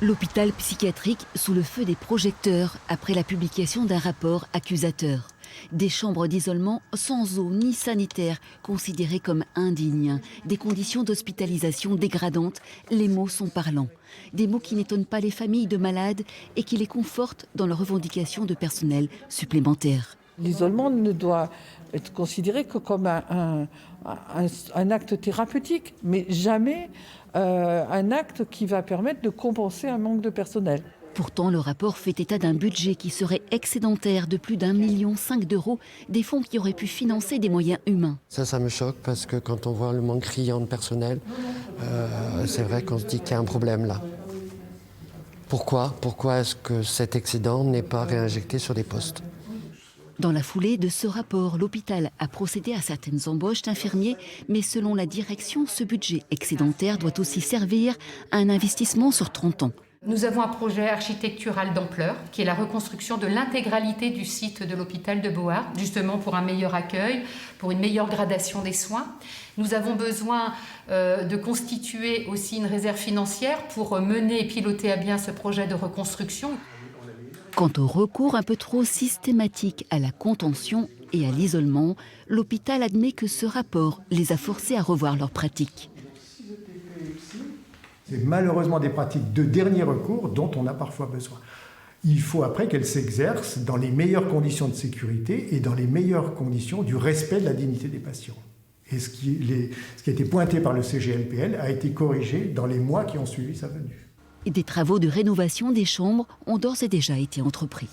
L'hôpital psychiatrique sous le feu des projecteurs après la publication d'un rapport accusateur. Des chambres d'isolement sans eau ni sanitaire, considérées comme indignes. Des conditions d'hospitalisation dégradantes, les mots sont parlants. Des mots qui n'étonnent pas les familles de malades et qui les confortent dans leur revendication de personnel supplémentaire. L'isolement ne doit être considéré que comme un acte thérapeutique, mais jamais un acte qui va permettre de compenser un manque de personnel. Pourtant, le rapport fait état d'un budget qui serait excédentaire de plus d'1,5 million d'euros, des fonds qui auraient pu financer des moyens humains. Ça me choque parce que quand on voit le manque criant de personnel, c'est vrai qu'on se dit qu'il y a un problème là. Pourquoi est-ce que cet excédent n'est pas réinjecté sur des postes ? Dans la foulée de ce rapport, l'hôpital a procédé à certaines embauches d'infirmiers, mais selon la direction, ce budget excédentaire doit aussi servir à un investissement sur 30 ans. Nous avons un projet architectural d'ampleur qui est la reconstruction de l'intégralité du site de l'hôpital de Beauhardt, justement pour un meilleur accueil, pour une meilleure gradation des soins. Nous avons besoin de constituer aussi une réserve financière pour mener et piloter à bien ce projet de reconstruction. Quant au recours un peu trop systématique à la contention et à l'isolement, l'hôpital admet que ce rapport les a forcés à revoir leurs pratiques. C'est malheureusement des pratiques de dernier recours dont on a parfois besoin. Il faut après qu'elles s'exercent dans les meilleures conditions de sécurité et dans les meilleures conditions du respect de la dignité des patients. Et ce qui a été pointé par le CGLPL a été corrigé dans les mois qui ont suivi sa venue. Des travaux de rénovation des chambres ont d'ores et déjà été entrepris.